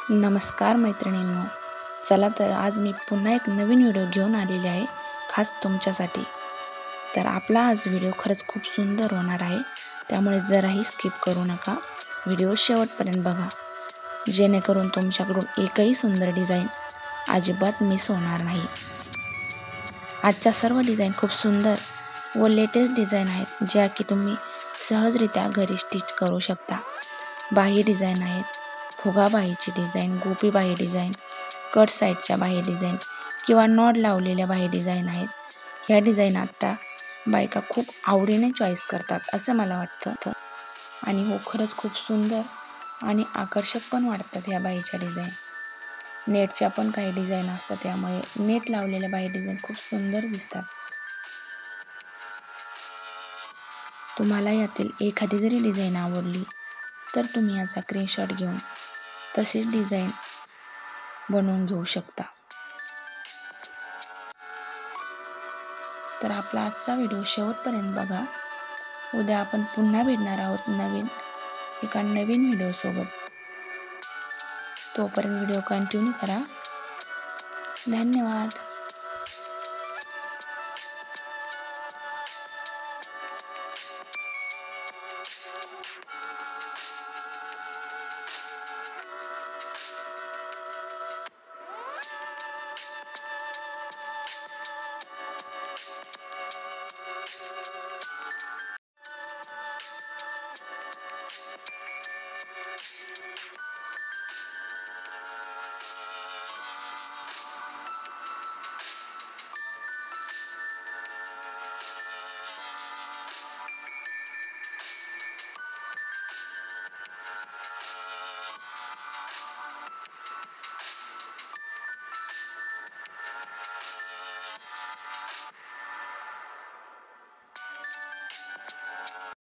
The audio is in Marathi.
नमस्कार मैत्रिणींनो, चला तर आज मी पुन्हा एक नवीन व्हिडिओ घेऊन आलेले आहे खास तुमच्यासाठी। तर आपला आज व्हिडिओ खरंच खूप सुंदर होणार आहे, त्यामुळे जराही स्किप करू नका, व्हिडिओ शेवटपर्यंत बघा, जेणेकरून तुमच्याकडून एकही सुंदर डिझाईन अजिबात मिस होणार नाही। आजच्या सर्व डिझाईन खूप सुंदर व लेटेस्ट डिझाईन आहेत, ज्या की तुम्ही सहजरित्या घरी स्टिच करू शकता। बाही डिझाईन आहेत, फुगाबाहीची डिझाईन, गोपीबाही डिझाईन, कट साईडच्या बाही डिझाईन किंवा नॉड लावलेल्या बाही डिझाईन आहेत। ह्या डिझाईन आता बायका खूप आवडीने चॉईस करतात असं मला वाटतं। आणि हो, खरंच खूप सुंदर आणि आकर्षक पण वाटतात ह्या बाहीच्या डिझाईन। नेटच्या पण काही डिझाईन असतात, त्यामुळे नेट लावलेल्या बाही डिझाईन खूप सुंदर दिसतात। तुम्हाला यातील एखादी जरी डिझाईन आवडली तर तुम्ही याचा स्क्रीनशॉट घेऊन तशीच डिझाईन बनवून घेऊ शकता। तर आपला आजचा व्हिडिओ शेवटपर्यंत बघा। उद्या आपण पुन्हा भेटणार आहोत एका नवीन व्हिडिओ सोबत। तोपर्यंत व्हिडिओ कंटिन्यू करा। धन्यवाद।